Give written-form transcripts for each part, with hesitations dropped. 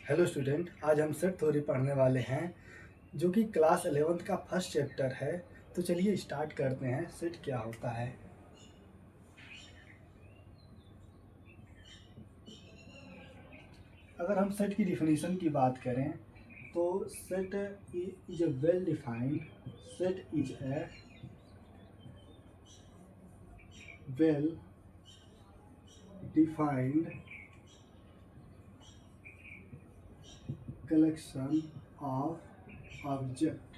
Hello student, आज हम set theory पढ़ने वाले हैं जो कि क्लास 11th का फर्स्ट चैप्टर है। तो चलिए स्टार्ट करते हैं। सेट क्या होता है। अगर हम सेट की डिफिनीशन की बात करें तो set is a well defined set is a well defined collection of object.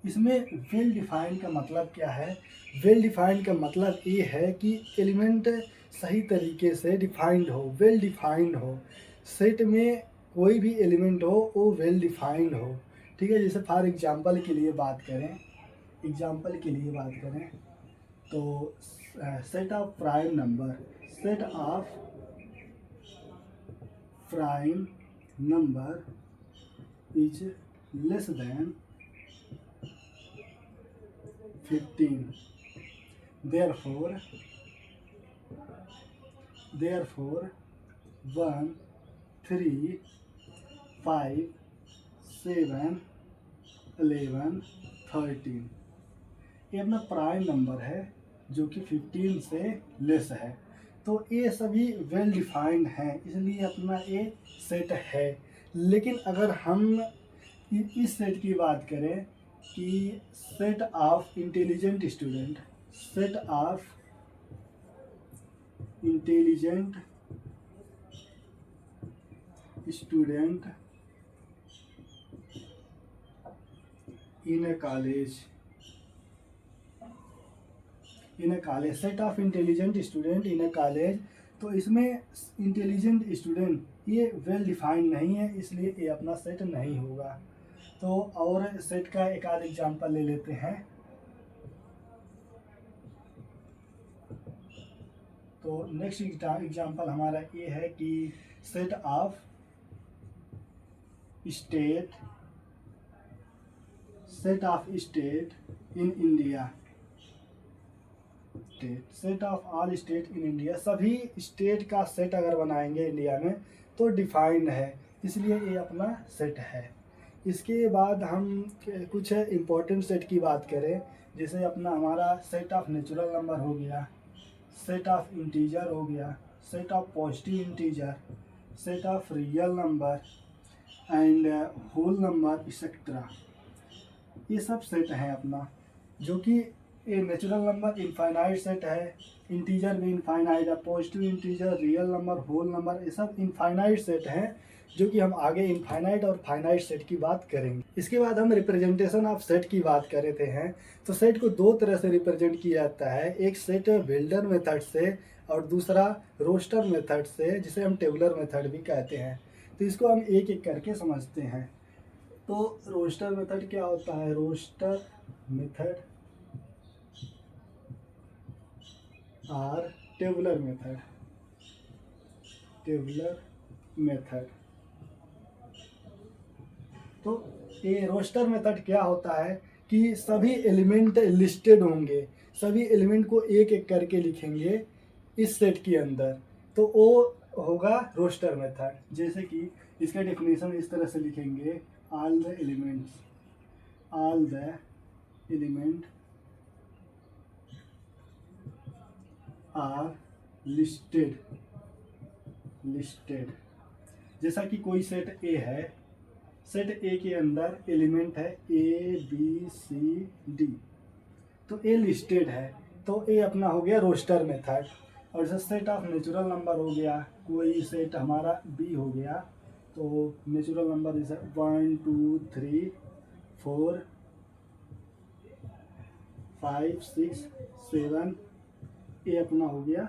इसमें वेल डिफाइंड का मतलब क्या है? वेल डिफाइंड का मतलब ये है कि एलिमेंट सही तरीके से डिफाइंड हो, वेल डिफाइंड हो। सेट में कोई भी एलिमेंट हो वो वेल डिफाइंड हो। ठीक है, जैसे फॉर एग्जांपल के लिए बात करें, तो set of prime number, set of prime number is less than 15। therefore 1 3 5 7 11 13 ये अपना प्राइम नंबर है जो कि 15 से लेस है। तो ये सभी वेल डिफाइंड हैं, इसलिए अपना ये सेट है। लेकिन अगर हम इस सेट की बात करें कि set of intelligent student, set of intelligent student in A college, set of intelligent student in A college. तो इसमें इंटेलिजेंट स्टूडेंट ये वेल डिफाइंड नहीं है, इसलिए ये अपना सेट नहीं होगा। तो और सेट का एक आध एग्जांपल ले लेते हैं। तो नेक्स्ट एग्जांपल हमारा ये है कि set of state in India, set of all state in India. सभी स्टेट का सेट अगर बनाएंगे इंडिया में तो डिफाइंड है, इसलिए ये अपना सेट है। इसके बाद हम कुछ इम्पोर्टेंट सेट की बात करें, जैसे अपना हमारा सेट ऑफ नेचुरल नंबर हो गया, सेट ऑफ इंटीजर हो गया, set of positive integer, set of real number and whole number etcetera. ये सब सेट है अपना, जो कि ये नेचुरल नंबर इनफाइनाइट सेट है, इंटीजर भी इनफाइनाइट है, positive integer, real number, whole number, ये सब इनफाइनाइट सेट हैं, जो कि हम आगे इनफाइनाइट और फाइनाइट सेट की बात करेंगे। इसके बाद हम रिप्रेजेंटेशन ऑफ सेट की बात कर रहे हैं। तो सेट को दो तरह से रिप्रेजेंट किया जाता है, एक सेट बिल्डर मेथड से और दूसरा रोस्टर मेथड से, जिसे हम टेबुलर मेथड भी कहते हैं। तो इसको हम एक एक करके समझते हैं। तो रोस्टर मेथड क्या होता है? रोस्टर मेथड और टेबुलर मेथड। तो ये रोस्टर मेथड क्या होता है कि सभी एलिमेंट लिस्टेड होंगे, सभी एलिमेंट को एक एक करके लिखेंगे इस सेट के अंदर, तो वो होगा रोस्टर मेथड। जैसे कि इसका डेफिनेशन इस तरह से लिखेंगे, all the element are listed. जैसा कि कोई सेट ए है, सेट ए के अंदर एलिमेंट है ए बी सी डी, तो ए लिस्टेड है, तो ए अपना हो गया रोस्टर मेथड। और जैसे सेट ऑफ नेचुरल नंबर हो गया, कोई सेट हमारा बी हो गया, तो नेचुरल नंबर जैसे 1 2 3 4 5 6 7, ये अपना हो गया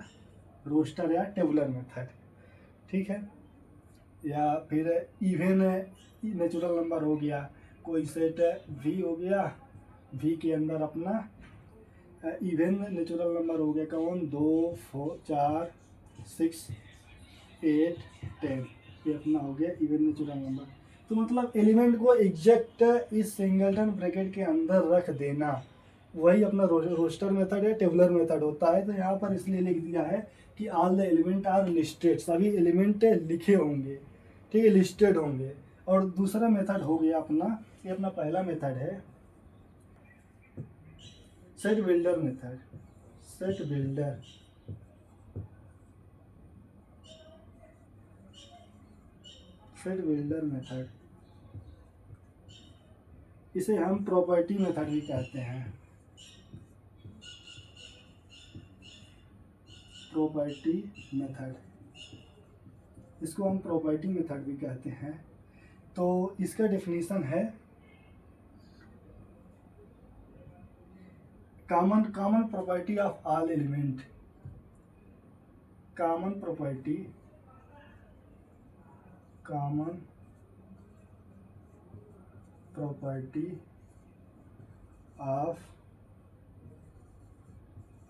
रोस्टर या टेबुलर मेथड। ठीक है, या फिर इवन नेचुरल नंबर हो गया, कोई सेट वी हो गया, वी के अंदर अपना इवन नेचुरल नंबर हो गया कौन, 2 4 6 8 10, ये अपना हो गया इवन नेचुरल नंबर। तो मतलब एलिमेंट को एग्जैक्ट इस सिंगलटन ब्रैकेट के अंदर रख देना, वही अपना रोस्टर मेथड या टेबुलर मेथड होता है। तो यहाँ पर इसलिए लिख दिया है कि all the element are listed, सभी एलिमेंट लिखे होंगे, ठीक है, लिस्टेड होंगे। और दूसरा मेथड हो गया अपना, ये अपना पहला मेथड है set builder method. Set builder method, इसे हम प्रॉपर्टी मेथड भी कहते हैं। प्रॉपर्टी मेथड, इसको हम प्रॉपर्टी मेथड भी कहते हैं। तो इसका डेफिनेशन है common property of all element, common property of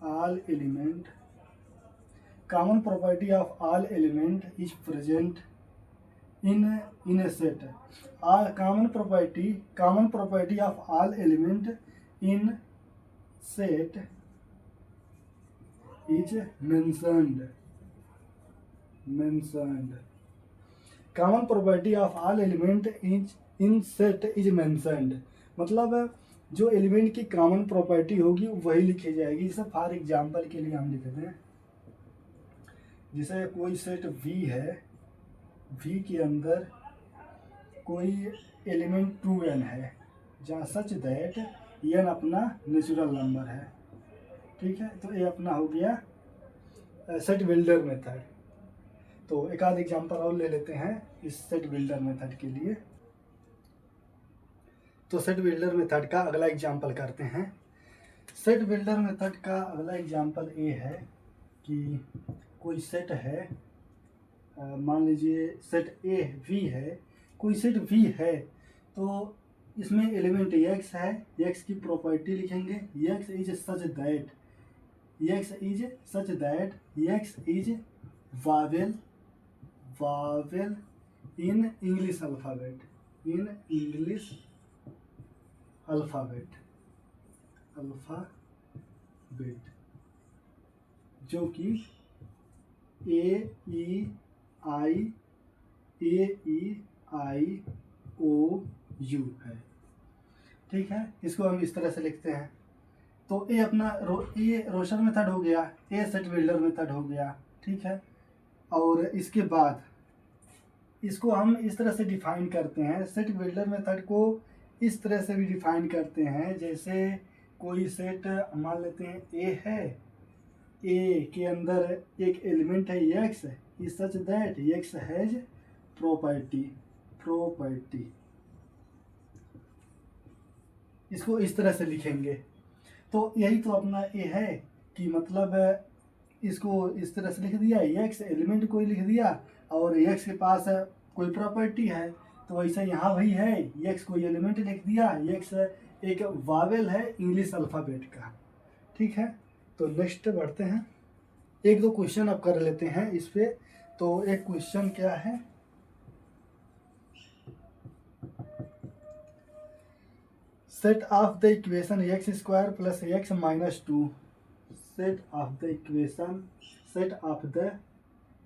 all element, common property of all element is present in a set. All common property of all element in set is mentioned. Common property of all element is in set is mentioned, मतलब जो element की common property होगी वही लिखी जाएगी। जैसे for example के लिए हम लिखते हैं, जैसे कोई सेट V है, V के अंदर कोई एलिमेंट 2n है, जहाँ सच दैट n अपना नेचुरल नंबर है, ठीक है। तो ये अपना हो गया सेट बिल्डर मेथड। तो एक आध एग्जांपल और ले लेते हैं इस सेट बिल्डर मेथड के लिए। तो सेट बिल्डर मेथड का अगला एग्जांपल करते हैं। सेट बिल्डर मेथड का अगला एग्जांपल ये है कि कोई सेट है, मान लीजिए सेट ए वी है, कोई सेट वी है, तो इसमें एलिमेंट x है, x की प्रॉपर्टी लिखेंगे, x is such that x is Wavell in English alphabet, जो कि A-E-I-O-U है, ठीक है। इसको हम इस तरह से लिखते हैं। तो ये अपना ये रोशन मेथड हो गया, ये सेट बिल्डर मेथड हो गया, ठीक है। और इसके बाद इसको हम इस तरह से डिफाइन करते हैं, सेट बिल्डर मेथड को इस तरह से भी डिफाइन करते हैं, जैसे कोई सेट मान लेते हैं ए है, ए के अंदर एक एलिमेंट है x, is such that x has property, इसको इस तरह से लिखेंगे। तो यही तो अपना ए है कि मतलब इसको इस तरह से लिख दिया, x एलिमेंट कोई लिख दिया और x के पास कोई प्रॉपर्टी है, तो वैसे यहाँ वही है, x कोई एलिमेंट लिख दिया, x एक वावेल है इंग्लिश अल्फ़ाबेट का, ठीक है। तो नेक्स्ट बढ़ते हैं, एक दो क्वेश्चन अब कर लेते हैं इस पे। तो एक क्वेश्चन क्या है, set of the equation x square plus x minus 2, set of the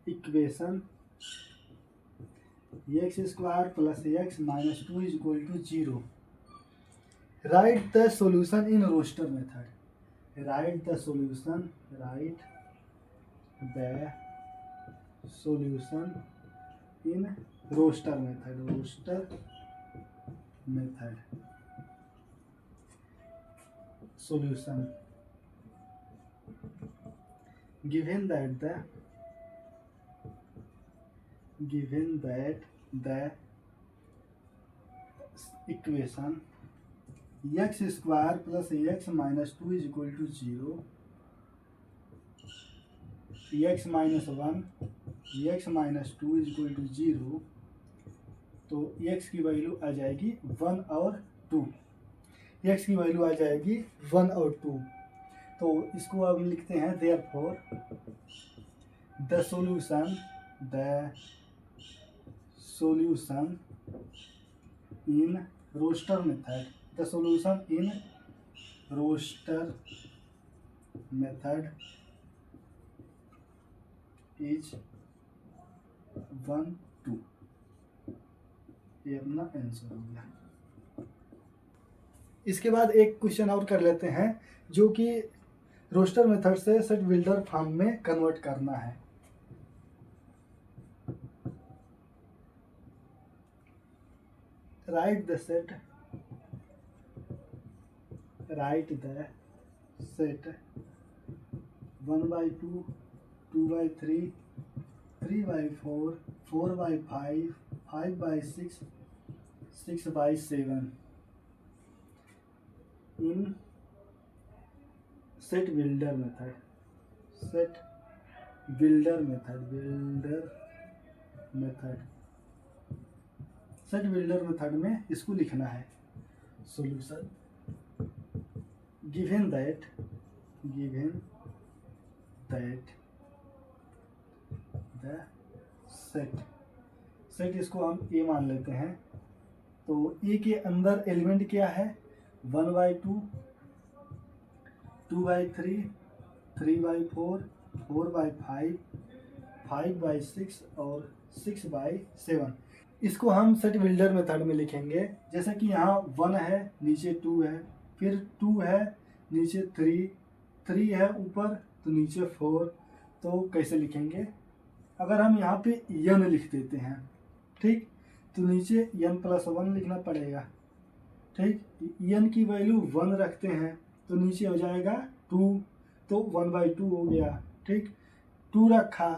equation x square plus x minus 2 is equal to 0। Write the solution in roster method, write the solution in roster method solution given that the equation x square plus x minus 2 is equal to 0, x minus 1, x minus 2 is equal to 0, तो x की value आ जाएगी 1 और 2, x की value आ जाएगी 1 और 2। तो इसको अब लिखते हैं therefore the solution in roster method, the solution in roster method is 1 2। ये अपना आंसर हो गया। इसके बाद एक क्वेश्चन और कर लेते हैं जो कि रोस्टर मेथड से सेट बिल्डर फॉर्म में कन्वर्ट करना है। Right the set 1 by 2, 2 by 3, 3 by 4, 4 by 5, 5 by 6, 6 by 7 in set builder method। set builder method में इसको लिखना है। Solution given that the set इसको हम ए मान लेते हैं। तो ए के अंदर एलिमेंट क्या है? 1 by 2, 2 by 3, 3 by 4, 4 by 5, 5 by 6 और 6 by 7। इसको हम सेट बिल्डर मेथड में लिखेंगे। जैसे कि यहाँ 1 है, नीचे 2 है, फिर 2 है, नीचे 3 है ऊपर, तो नीचे 4। तो कैसे लिखेंगे? अगर हम यहाँ पे n लिख देते हैं, ठीक, तो नीचे n+1 लिखना पड़ेगा। ठीक, n की वैल्यू 1 रखते हैं तो नीचे हो जाएगा 2, तो 1 by 2 हो गया। ठीक, 2 रखा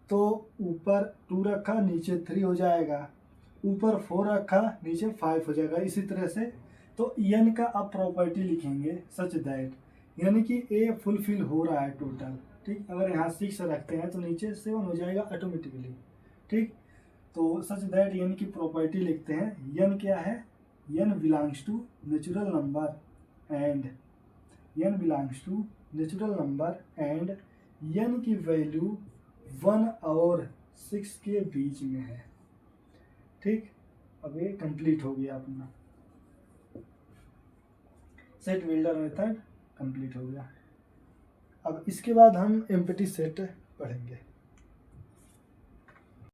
तो ऊपर 2 रखा, नीचे 3 हो जाएगा, ऊपर 4 रखा, नीचे 5 हो जाएगा। इसी तरह से तो n का अब प्रॉपर्टी लिखेंगे सच दैट, यानी कि a फुलफिल हो रहा है टोटल। ठीक, अगर यहाँ 6 रखते हैं तो नीचे 7 हो जाएगा ऑटोमेटिकली। ठीक, तो सच दैट n की प्रॉपर्टी लिखते हैं। n क्या है? n belongs to natural number and n की वैल्यू 1 और 6 के बीच में है। ठीक, अब ये कंप्लीट हो गया अपना सेट बिल्डर मेथड कंप्लीट हो गया। अब इसके बाद हम एम्प्टी सेट पढ़ेंगे।